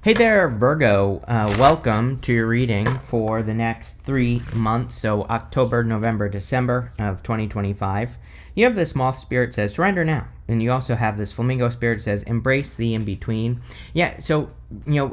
Hey there, Virgo. Welcome to your reading for the next 3 months, so October, November, December of 2025. You have this moth spirit says, surrender now. And you also have this flamingo spirit says, embrace the in-between. Yeah, so,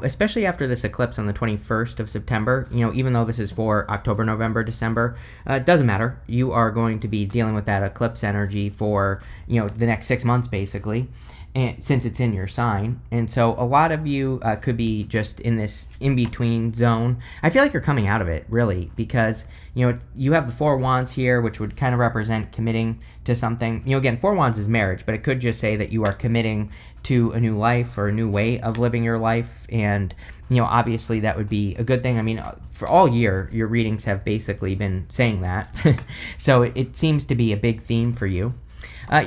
especially after this eclipse on the 21st of September, even though this is for October, November, December, it doesn't matter. You are going to be dealing with that eclipse energy for, the next 6 months, basically. And since it's in your sign. And so a lot of you could be just in this in-between zone. I feel like you're coming out of it, really, because, you have the Four Wands here, which would kind of represent committing to something. Again, Four Wands is marriage, but it could just say that you are committing to a new life or a new way of living your life. And, obviously that would be a good thing. I mean, for all year, your readings have basically been saying that. So it seems to be a big theme for you.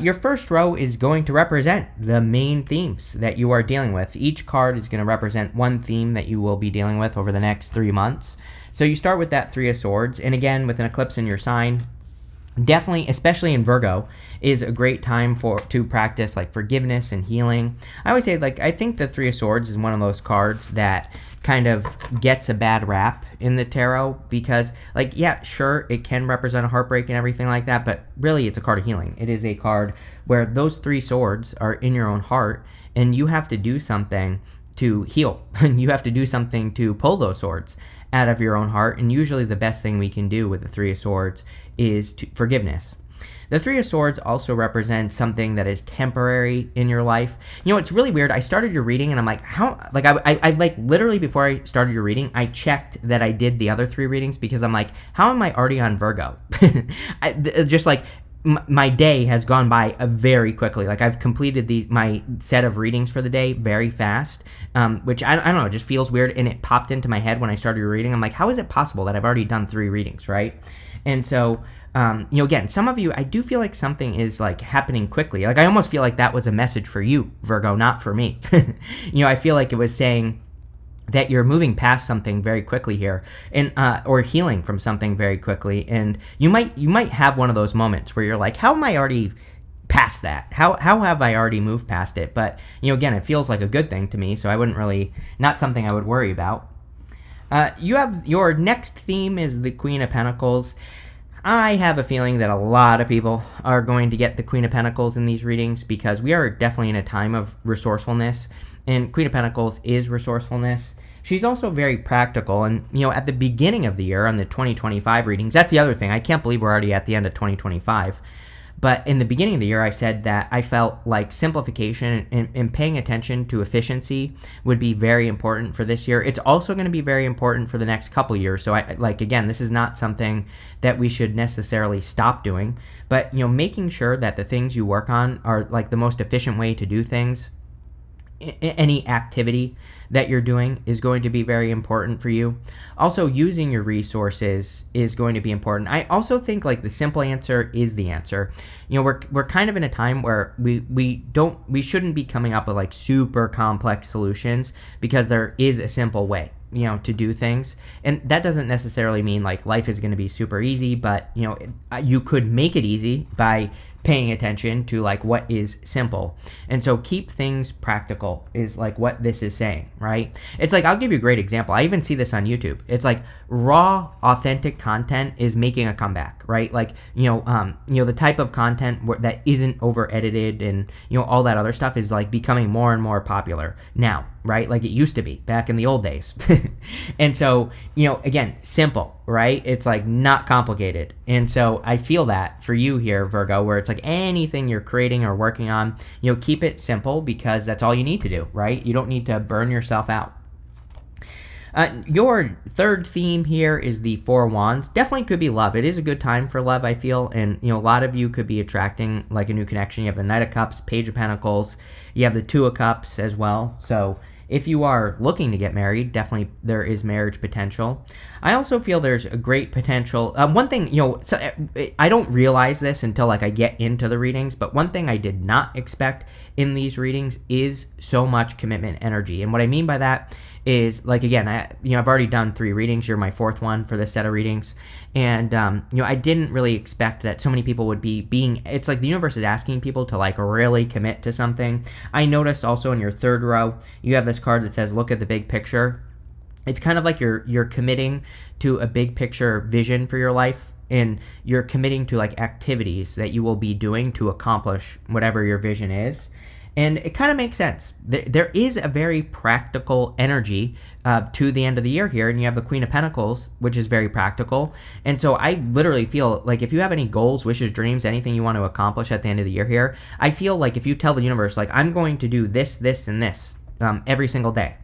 Your first row is going to represent the main themes that you are dealing with. Each card is going to represent one theme that you will be dealing with over the next 3 months. So you start with that Three of Swords. And again, with an eclipse in your sign, definitely, especially in Virgo, is a great time to practice like forgiveness and healing. I always say, I think the Three of Swords is one of those cards that kind of gets a bad rap in the tarot because, yeah, sure, it can represent a heartbreak and everything like that, but really it's a card of healing. It is a card where those three swords are in your own heart, and you have to do something to heal. You have to do something to pull those swords out of your own heart, and usually the best thing we can do with the Three of Swords is forgiveness. The Three of Swords also represents something that is temporary in your life. It's really weird. I started your reading and I'm like, how? I literally before I started your reading, I checked that I did the other 3 readings because I'm like, how am I already on Virgo? My day has gone by very quickly. I've completed my set of readings for the day very fast, which I don't know, it just feels weird. And it popped into my head when I started your reading. I'm like, how is it possible that I've already done 3 readings, right? And so, again, some of you, I do feel like something is happening quickly. I almost feel like that was a message for you, Virgo, not for me. I feel like it was saying that you're moving past something very quickly here, and or healing from something very quickly, and you might have one of those moments where you're like, how am I already past that? How have I already moved past it? But again, it feels like a good thing to me, so I wouldn't really, not something I would worry about. You have your next theme is the Queen of Pentacles. I have a feeling that a lot of people are going to get the Queen of Pentacles in these readings because we are definitely in a time of resourcefulness, and Queen of Pentacles is resourcefulness. She's also very practical, and at the beginning of the year on the 2025 readings, that's the other thing. I can't believe we're already at the end of 2025. But in the beginning of the year, I said that I felt like simplification and paying attention to efficiency would be very important for this year. It's also going to be very important for the next couple years. So again, this is not something that we should necessarily stop doing, but making sure that the things you work on are the most efficient way to do things. Any activity that you're doing is going to be very important for you. Also, using your resources is going to be important. I also think the simple answer is the answer. We're kind of in a time where we shouldn't be coming up with super complex solutions because there is a simple way to do things, and that doesn't necessarily mean life is going to be super easy, but you could make it easy by paying attention to what is simple. And so keep things practical is what this is saying, right? It's I'll give you a great example. I even see this on YouTube. It's raw, authentic content is making a comeback, right? The type of content that isn't over edited and all that other stuff is becoming more and more popular now, right? It used to be back in the old days. And so, again, simple, right? It's not complicated. And so I feel that for you here, Virgo, where it's anything you're creating or working on, keep it simple because that's all you need to do, right? You don't need to burn yourself out. Your third theme here is the Four Wands. Definitely could be love. It is a good time for love, I feel. And, a lot of you could be attracting a new connection. You have the Knight of Cups, Page of Pentacles. You have the Two of Cups as well. So if you are looking to get married, definitely there is marriage potential. I also feel there's a great potential. One thing, so I don't realize this until I get into the readings, but one thing I did not expect in these readings is so much commitment energy. And what I mean by that is, again, I've already done 3 readings. You're my 4th one for this set of readings. And, I didn't really expect that so many people would be it's the universe is asking people to really commit to something. I noticed also in your 3rd row, you have this this card that says, look at the big picture. It's kind of like you're committing to a big picture vision for your life, and you're committing to like activities that you will be doing to accomplish whatever your vision is. And it kind of makes sense. There is a very practical energy to the end of the year here, and you have the Queen of Pentacles, which is very practical. And so I literally feel like if you have any goals, wishes, dreams, anything you want to accomplish at the end of the year here, I feel like if you tell the universe, like, I'm going to do this, this, and this every single day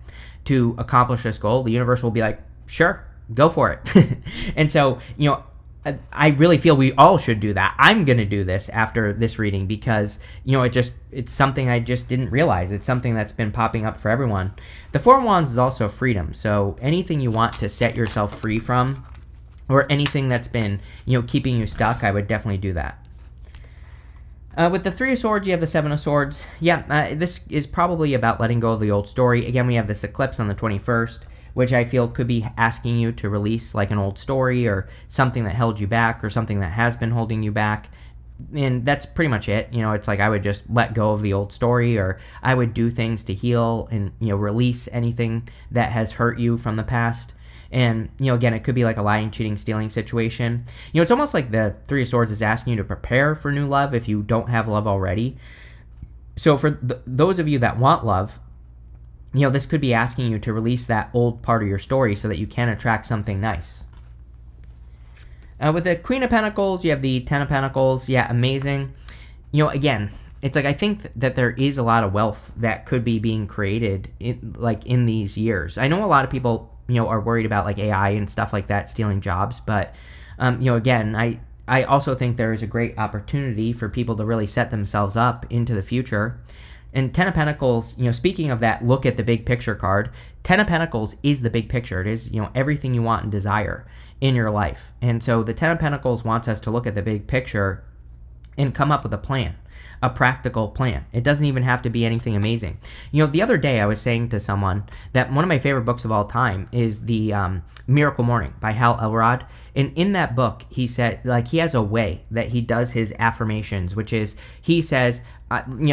to accomplish this goal, the universe will be like, sure, go for it. And so, I really feel we all should do that. I'm going to do this after this reading because, it's something I just didn't realize. It's something that's been popping up for everyone. The Four of Wands is also freedom. So anything you want to set yourself free from, or anything that's been, keeping you stuck, I would definitely do that. With the Three of Swords, you have the Seven of Swords. This is probably about letting go of the old story. Again, we have this eclipse on the 21st. Which I feel could be asking you to release like an old story or something that held you back or something that has been holding you back. And that's pretty much it. It's like I would just let go of the old story, or I would do things to heal and, release anything that has hurt you from the past. And, again, it could be like a lying, cheating, stealing situation. It's almost like the Three of Swords is asking you to prepare for new love if you don't have love already. So for those of you that want love, this could be asking you to release that old part of your story so that you can attract something nice. With the Queen of Pentacles, you have the Ten of Pentacles. Yeah, amazing. Again, it's like I think that there is a lot of wealth that could be being created in these years. I know a lot of people, are worried about like AI and stuff like that stealing jobs, but again, I also think there is a great opportunity for people to really set themselves up into the future. And Ten of Pentacles, speaking of that, look at the big picture card. Ten of Pentacles is the big picture. It is, everything you want and desire in your life. And so the Ten of Pentacles wants us to look at the big picture and come up with a plan, a practical plan. It doesn't even have to be anything amazing. The other day I was saying to someone that one of my favorite books of all time is the Miracle Morning by Hal Elrod. And in that book, he said, like, he has a way that he does his affirmations, which is, he says,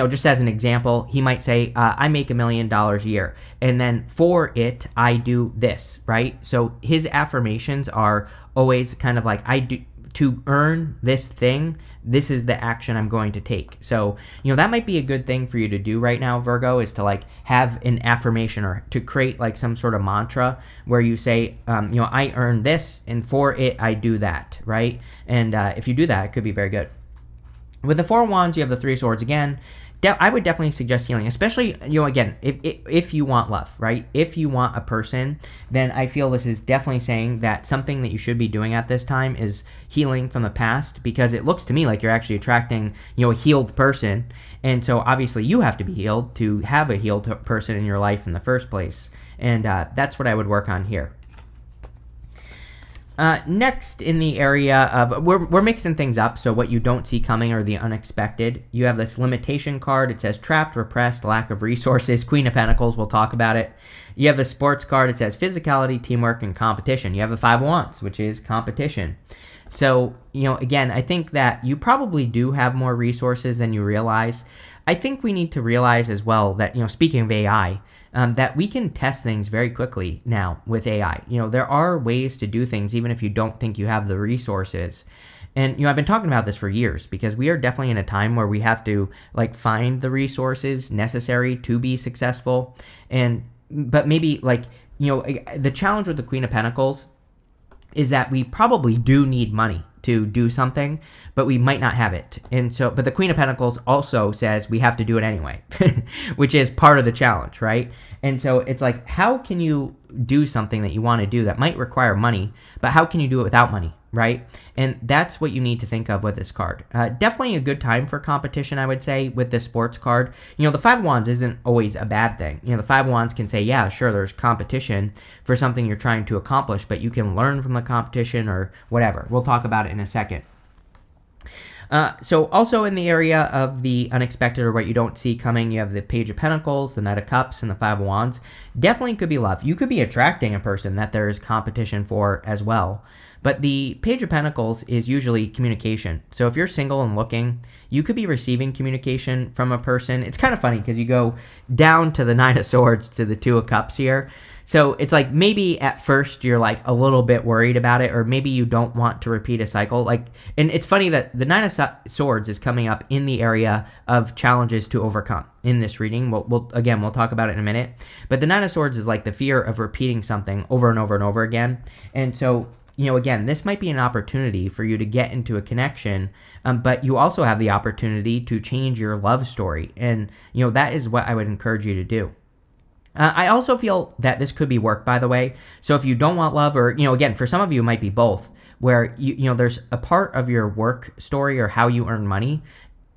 just as an example, he might say, I make $1 million a year, and then for it, I do this, right? So his affirmations are always kind of like, I do, to earn this thing, this is the action I'm going to take. So, that might be a good thing for you to do right now, Virgo, is to like have an affirmation or to create like some sort of mantra where you say, I earn this, and for it, I do that, right? And if you do that, it could be very good. With the Four of Wands, you have the Three of Swords again. I would definitely suggest healing, especially, again, if you want love, right? If you want a person, then I feel this is definitely saying that something that you should be doing at this time is healing from the past, because it looks to me like you're actually attracting, a healed person. And so obviously you have to be healed to have a healed person in your life in the first place. And that's what I would work on here. Next, in the area of, we're mixing things up, so what you don't see coming or the unexpected. You have this limitation card. It says trapped, repressed, lack of resources, Queen of Pentacles. We'll talk about it. You have the sports card. It says physicality, teamwork, and competition. You have the Five of Wands, which is competition. So, again, I think that you probably do have more resources than you realize. I think we need to realize as well that, speaking of AI, that we can test things very quickly now with AI. There are ways to do things even if you don't think you have the resources. And, I've been talking about this for years because we are definitely in a time where we have to like find the resources necessary to be successful. But maybe the challenge with the Queen of Pentacles is that we probably do need money to do something, but we might not have it. And so, but the Queen of Pentacles also says we have to do it anyway, which is part of the challenge, right? And so it's like, how can you do something that you want to do that might require money, but how can you do it without money, right? And that's what you need to think of with this card. Definitely a good time for competition, I would say, with this sports card. The Five of Wands isn't always a bad thing. The Five of Wands can say, yeah, sure, there's competition for something you're trying to accomplish, but you can learn from the competition or whatever. We'll talk about it in a second. So also in the area of the unexpected or what you don't see coming, you have the Page of Pentacles, the Knight of Cups, and the Five of Wands. Definitely could be love. You could be attracting a person that there is competition for as well. But the Page of Pentacles is usually communication. So if you're single and looking, you could be receiving communication from a person. It's kind of funny because you go down to the Nine of Swords to the Two of Cups here. So it's like maybe at first you're like a little bit worried about it, or maybe you don't want to repeat a cycle. And it's funny that the Nine of Swords is coming up in the area of challenges to overcome in this reading. We'll talk about it in a minute. But the Nine of Swords is like the fear of repeating something over and over and over again. And so, again, this might be an opportunity for you to get into a connection, but you also have the opportunity to change your love story. And, that is what I would encourage you to do. I also feel that this could be work, by the way. So if you don't want love, or, again, for some of you, it might be both, where, there's a part of your work story or how you earn money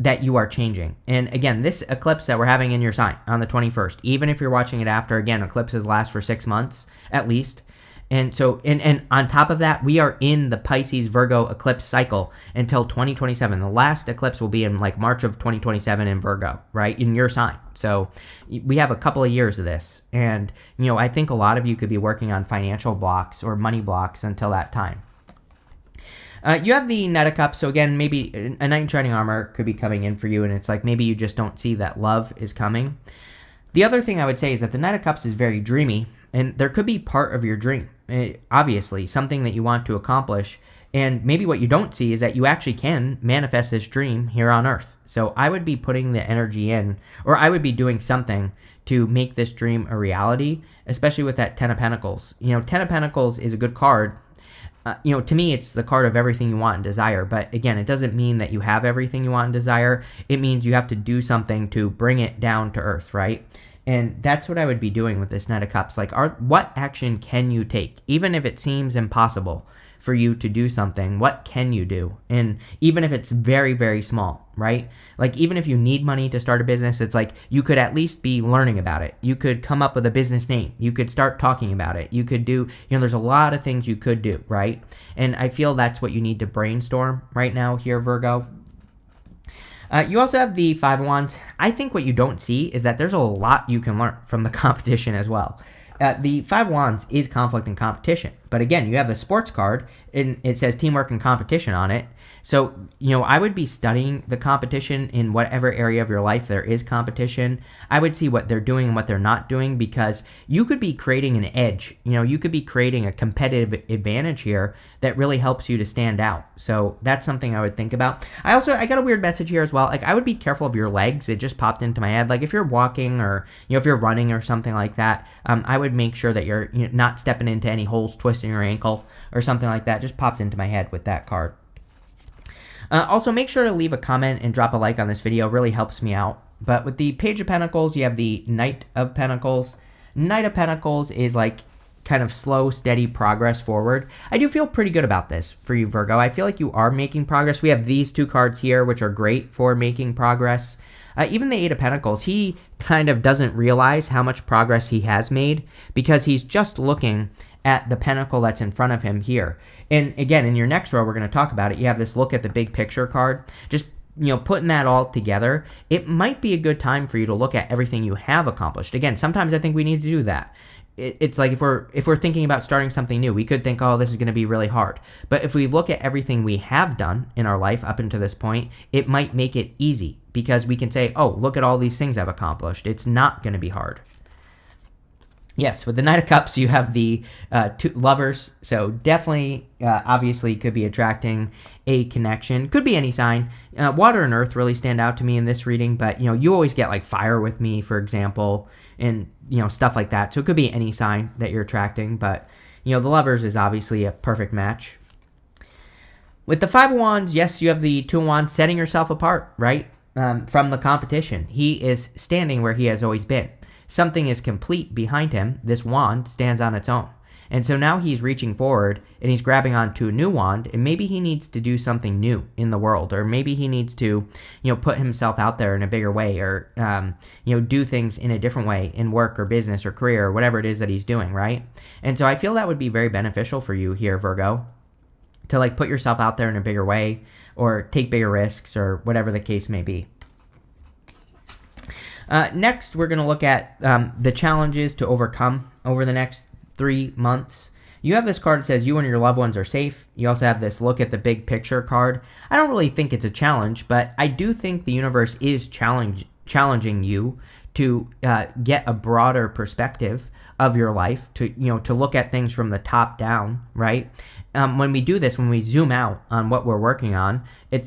that you are changing. And again, this eclipse that we're having in your sign on the 21st, even if you're watching it after, again, eclipses last for 6 months at least. And so, and on top of that, we are in the Pisces Virgo eclipse cycle until 2027. The last eclipse will be in like March of 2027 in Virgo, right? In your sign. So we have a couple of years of this. And, I think a lot of you could be working on financial blocks or money blocks until that time. You have the Knight of Cups. So again, maybe a knight in shining armor could be coming in for you. And it's like, maybe you just don't see that love is coming. The other thing I would say is that the Knight of Cups is very dreamy. And there could be part of your dream, obviously, something that you want to accomplish. And maybe what you don't see is that you actually can manifest this dream here on Earth. So I would be putting the energy in, or I would be doing something to make this dream a reality, especially with that Ten of Pentacles. Ten of Pentacles is a good card. To me, it's the card of everything you want and desire. But again, it doesn't mean that you have everything you want and desire. It means you have to do something to bring it down to Earth, right? And that's what I would be doing with this Knight of Cups. Like, what action can you take? Even if it seems impossible for you to do something, what can you do? And even if it's very, very small, right? Like, even if you need money to start a business, it's like you could at least be learning about it. You could come up with a business name. You could start talking about it. You could do, there's a lot of things you could do, right? And I feel that's what you need to brainstorm right now here, Virgo. You also have the Five of Wands. I think what you don't see is that there's a lot you can learn from the competition as well. The Five of Wands is conflict and competition. But again, you have the sports card, and it says teamwork and competition on it. So, I would be studying the competition in whatever area of your life there is competition. I would see what they're doing and what they're not doing, because you could be creating an edge. You could be creating a competitive advantage here that really helps you to stand out. So that's something I would think about. I got a weird message here as well. Like, I would be careful of your legs. It just popped into my head. Like, if you're walking or, if you're running or something like that, I would make sure that you're not stepping into any holes, twisting your ankle or something like that. Just popped into my head with that card. Also, make sure to leave a comment and drop a like on this video. It really helps me out. But with the Page of Pentacles, you have the Knight of Pentacles. Knight of Pentacles is like kind of slow, steady progress forward. I do feel pretty good about this for you, Virgo. I feel like you are making progress. We have these two cards here, which are great for making progress. Even the Eight of Pentacles, he kind of doesn't realize how much progress he has made because he's just looking at the pentacle that's in front of him here. And again, in your next row, we're going to talk about it. You have this look at the big picture card. Just, putting that all together, it might be a good time for you to look at everything you have accomplished. Again, sometimes I think we need to do that. It's like if we're thinking about starting something new, we could think, oh, this is going to be really hard. But if we look at everything we have done in our life up until this point, it might make it easy because we can say, oh, look at all these things I've accomplished. It's not going to be hard. Yes, with the Knight of Cups, you have the two lovers. So definitely, obviously, could be attracting a connection. Could be any sign. Water and earth really stand out to me in this reading. But, you always get like fire with me, for example, and, stuff like that. So it could be any sign that you're attracting. But, the lovers is obviously a perfect match. With the Five of Wands, yes, you have the Two of Wands setting yourself apart, right, from the competition. He is standing where he has always been. Something is complete behind him. This wand stands on its own. And so now he's reaching forward and he's grabbing onto a new wand, and maybe he needs to do something new in the world, or maybe he needs to, put himself out there in a bigger way, or, do things in a different way in work or business or career or whatever it is that he's doing, right? And so I feel that would be very beneficial for you here, Virgo, to like put yourself out there in a bigger way or take bigger risks or whatever the case may be. Next, we're going to look at the challenges to overcome over the next 3 months. You have this card that says you and your loved ones are safe. You also have this look at the big picture card. I don't really think it's a challenge, but I do think the universe is challenging you to get a broader perspective of your life, to look at things from the top down, right? When we do this, when we zoom out on what we're working on,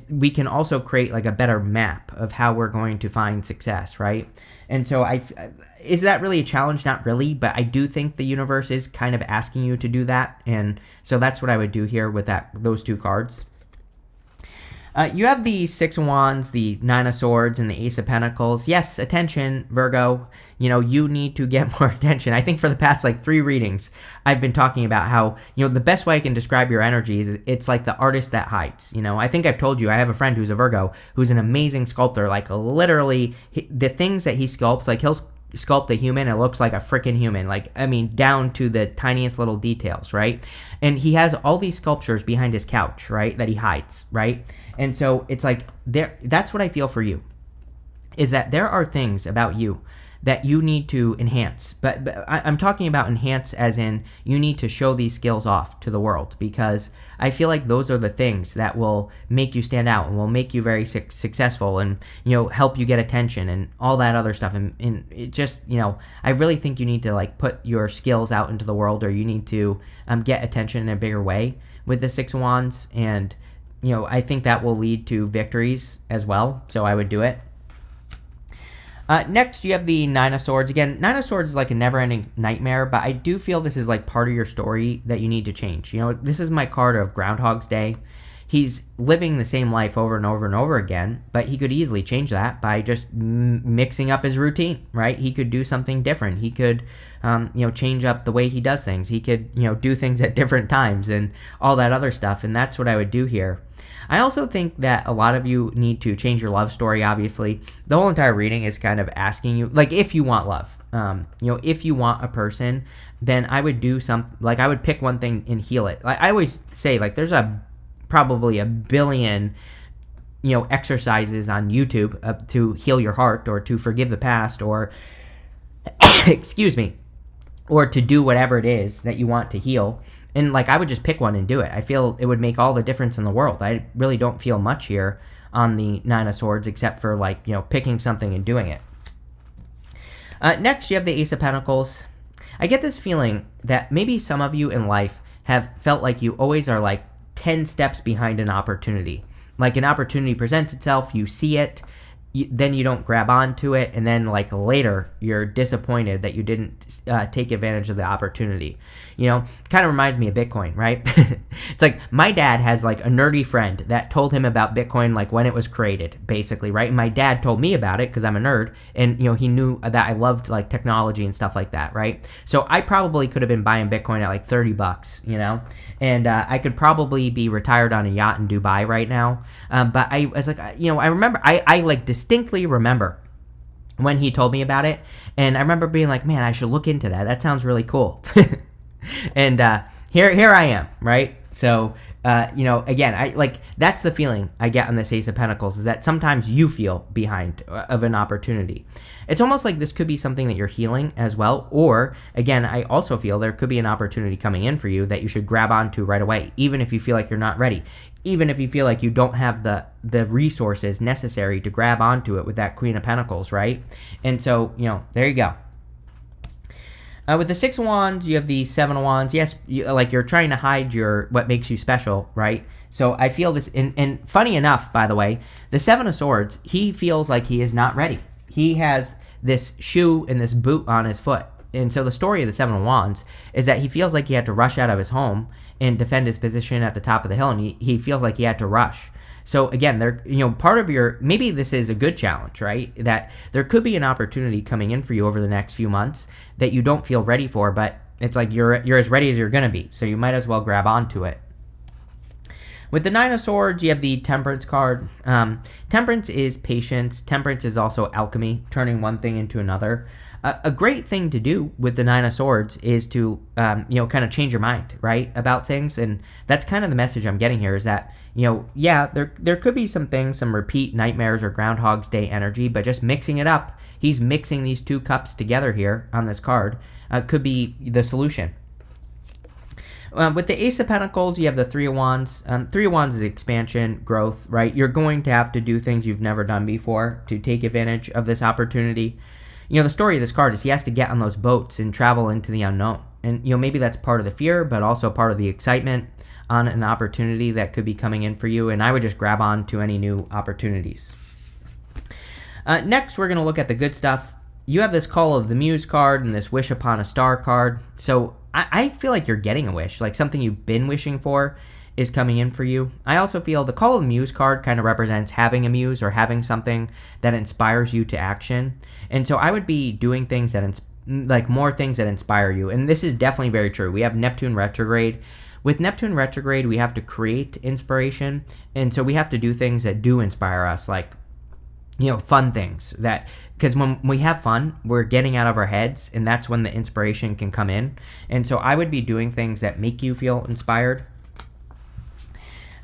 we can also create like a better map of how we're going to find success, right? And so is that really a challenge? Not really, but I do think the universe is kind of asking you to do that. And so that's what I would do here with those two cards. You have the Six of Wands, the Nine of Swords, and the Ace of Pentacles. Yes, attention, Virgo. You need to get more attention. I think for the past 3 readings, I've been talking about how, the best way I can describe your energy is it's like the artist that hides. I think I've told you, I have a friend who's a Virgo, who's an amazing sculptor. Literally, the things that he sculpts, he'll sculpt a human, it looks like a freaking human, down to the tiniest little details, right? And he has all these sculptures behind his couch, right, that he hides, right? And so it's that's what I feel for you, is that there are things about you that you need to enhance. But I'm talking about enhance as in you need to show these skills off to the world, because I feel like those are the things that will make you stand out and will make you very successful and, help you get attention and all that other stuff. And it just, I really think you need to put your skills out into the world, or you need to get attention in a bigger way with the Six of Wands. And, I think that will lead to victories as well. So I would do it. Next, you have the Nine of Swords. Again, Nine of Swords is like a never-ending nightmare, but I do feel this is part of your story that you need to change. This is my card of Groundhog's Day. He's living the same life over and over and over again, but he could easily change that by just mixing up his routine, right? He could do something different. He could, change up the way he does things. He could, do things at different times and all that other stuff, and that's what I would do here. I also think that a lot of you need to change your love story, obviously. The whole entire reading is kind of asking you, if you want love, if you want a person, then I would do I would pick one thing and heal it. I always say, there's probably a billion, exercises on YouTube to heal your heart, or to forgive the past, or, excuse me, or to do whatever it is that you want to heal. And I would just pick one and do it. I feel it would make all the difference in the world. I really don't feel much here on the Nine of Swords, except for picking something and doing it. Next, you have the Ace of Pentacles. I get this feeling that maybe some of you in life have felt like you always are 10 steps behind an opportunity. An opportunity presents itself, you see it, then you don't grab onto it, and then later you're disappointed that you didn't take advantage of the opportunity. Kind of reminds me of Bitcoin, right? It's my dad has a nerdy friend that told him about Bitcoin when it was created, basically, right? And my dad told me about it because I'm a nerd, and he knew that I loved technology and stuff like that, right? So I probably could have been buying Bitcoin at $30, and I could probably be retired on a yacht in Dubai right now. But I was I remember, I distinctly remember when he told me about it, and I remember being man, I should look into that. That sounds really cool. And here I am, right? So again, I that's the feeling I get on this Ace of Pentacles, is that sometimes you feel behind of an opportunity. It's almost like this could be something that you're healing as well, or again, I also feel there could be an opportunity coming in for you that you should grab onto right away, even if you feel like you're not ready, even if you feel like you don't have the resources necessary to grab onto it with that Queen of Pentacles, right? And so, there you go. With the Six of Wands, you have the Seven of Wands. Yes, you're trying to hide what makes you special, right? So I feel this, and funny enough, by the way, the Seven of Swords, he feels like he is not ready. He has this shoe and this boot on his foot. And so the story of the Seven of Wands is that he feels like he had to rush out of his home and defend his position at the top of the hill, and he feels like he had to rush. So again, part of maybe this is a good challenge, right? That there could be an opportunity coming in for you over the next few months that you don't feel ready for, but it's you're as ready as you're going to be. So you might as well grab onto it. With the Nine of Swords, you have the Temperance card. Temperance is patience. Temperance is also alchemy, turning one thing into another. A great thing to do with the Nine of Swords is to, kind of change your mind, right, about things. And that's kind of the message I'm getting here, is that, yeah, there could be some things, some repeat nightmares or Groundhog's Day energy, but just mixing it up. He's mixing these two cups together here on this card could be the solution. With the Ace of Pentacles, you have the Three of Wands. Three of Wands is expansion, growth, right? You're going to have to do things you've never done before to take advantage of this opportunity. The story of this card is he has to get on those boats and travel into the unknown. And, maybe that's part of the fear, but also part of the excitement on an opportunity that could be coming in for you. And I would just grab on to any new opportunities. Next, we're going to look at the good stuff. You have this Call of the Muse card and this Wish Upon a Star card. So I feel like you're getting a wish, like something you've been wishing for is coming in for you. I also feel the Call of the Muse card kind of represents having a muse or having something that inspires you to action. And so I would be doing things that, more things that inspire you. And this is definitely very true. We have Neptune retrograde. With Neptune retrograde, we have to create inspiration. And so we have to do things that do inspire us, like fun things because when we have fun, we're getting out of our heads, and that's when the inspiration can come in. And so I would be doing things that make you feel inspired.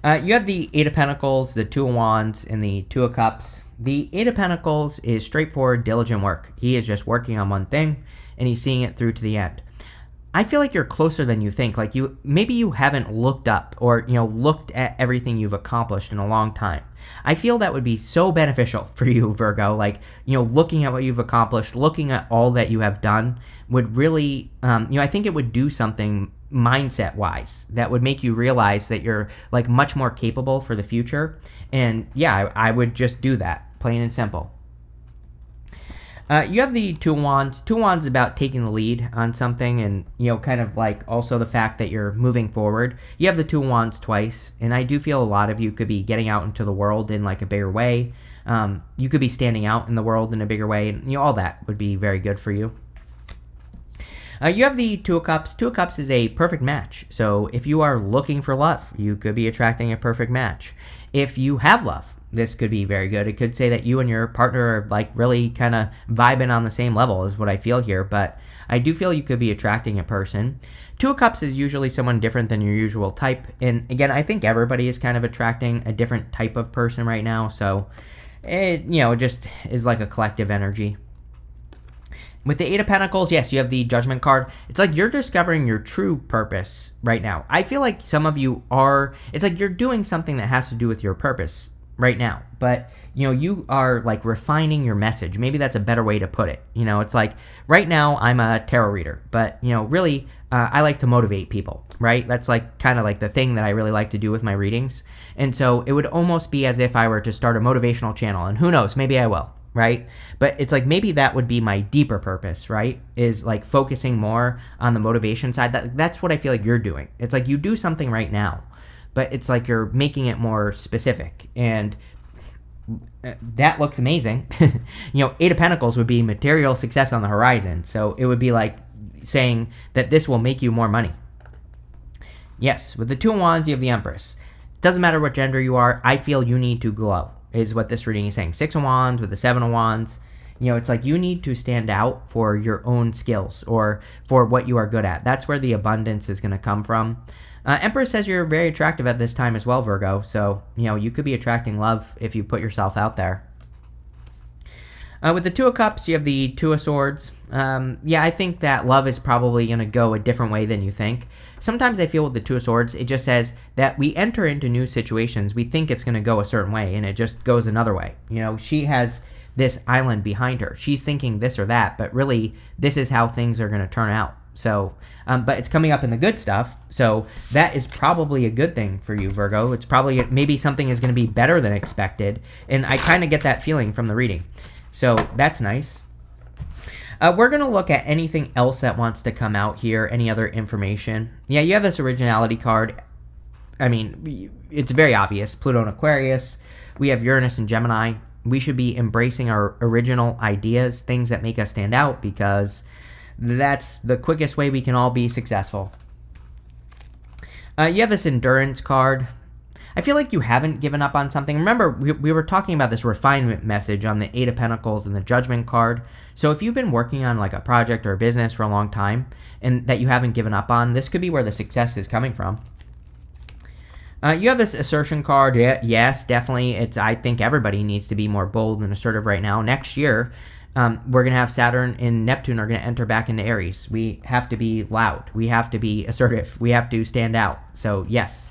You have the Eight of Pentacles, the Two of Wands, and the Two of Cups. The Eight of Pentacles is straightforward, diligent work. He is just working on one thing, and he's seeing it through to the end. I feel like you're closer than you think. Like maybe you haven't looked up or, looked at everything you've accomplished in a long time. I feel that would be so beneficial for you, Virgo. Like, looking at what you've accomplished, looking at all that you have done would really, I think it would do something mindset wise that would make you realize that you're like much more capable for the future. And yeah, I would just do that, plain and simple. You have the Two of Wands. Two of Wands is about taking the lead on something and, kind of like also the fact that you're moving forward. You have the Two of Wands twice, and I do feel a lot of you could be getting out into the world in like a bigger way. You could be standing out in the world in a bigger way, and all that would be very good for you. You have the Two of Cups. Two of Cups is a perfect match. So if you are looking for love, you could be attracting a perfect match. If you have love, this could be very good. It could say that you and your partner are like really kind of vibing on the same level is what I feel here, but I do feel you could be attracting a person. Two of Cups is usually someone different than your usual type. And again, I think everybody is kind of attracting a different type of person right now. So it, just is like a collective energy. With the Eight of Pentacles, yes, you have the Judgment card. It's like you're discovering your true purpose right now. I feel like some of you are, it's like you're doing something that has to do with your purpose right now, but you are like refining your message. Maybe that's a better way to put it. It's like right now I'm a tarot reader, but really I like to motivate people, right? That's like kind of like the thing that I really like to do with my readings. And so it would almost be as if I were to start a motivational channel, and who knows, maybe I will, right? But it's like maybe that would be my deeper purpose, right? Is like focusing more on the motivation side. That's what I feel like you're doing. It's like you do something right now, but it's like you're making it more specific, and that looks amazing. Eight of Pentacles would be material success on the horizon, so it would be like saying that this will make you more money. Yes, with the Two of Wands, you have the Empress. Doesn't matter what gender you are, I feel you need to glow, is what this reading is saying. Six of Wands with the Seven of Wands. It's like you need to stand out for your own skills or for what you are good at. That's where the abundance is going to come from. Empress says you're very attractive at this time as well, Virgo. So, you could be attracting love if you put yourself out there. With the Two of Cups, you have the Two of Swords. I think that love is probably going to go a different way than you think. Sometimes I feel with the Two of Swords, it just says that we enter into new situations. We think it's going to go a certain way, and it just goes another way. She has this island behind her. She's thinking this or that, but really, this is how things are going to turn out. So, but it's coming up in the good stuff, so that is probably a good thing for you, Virgo. It's probably, maybe something is going to be better than expected, and I kind of get that feeling from the reading. So that's nice. We're going to look at anything else that wants to come out here, any other information. Yeah, you have this originality card. I mean, it's very obvious. Pluto and Aquarius. We have Uranus and Gemini. We should be embracing our original ideas, things that make us stand out, because that's the quickest way we can all be successful. You have this endurance card. I feel like you haven't given up on something. Remember, we were talking about this refinement message on the Eight of Pentacles and the Judgment card. So if you've been working on like a project or a business for a long time and that you haven't given up on, this could be where the success is coming from. You have this assertion card. Yeah, yes, definitely. I think everybody needs to be more bold and assertive right now. Next year, we're going to have Saturn and Neptune are going to enter back into Aries. We have to be loud. We have to be assertive. We have to stand out. So, yes.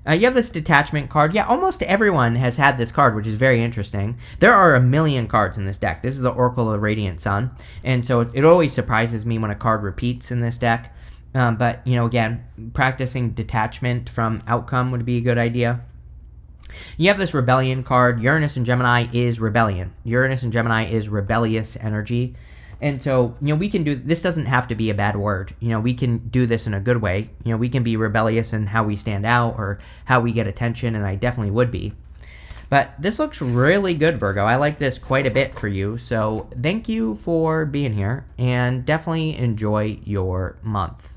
You have this detachment card. Yeah, almost everyone has had this card, which is very interesting. There are a million cards in this deck. This is the Oracle of the Radiant Sun. And so it always surprises me when a card repeats in this deck. But, again, practicing detachment from outcome would be a good idea. You have this Rebellion card. Uranus and Gemini is rebellion. Uranus and Gemini is rebellious energy. And so, we can do, this doesn't have to be a bad word. We can do this in a good way. We can be rebellious in how we stand out or how we get attention, and I definitely would be. But this looks really good, Virgo. I like this quite a bit for you. So thank you for being here, and definitely enjoy your month.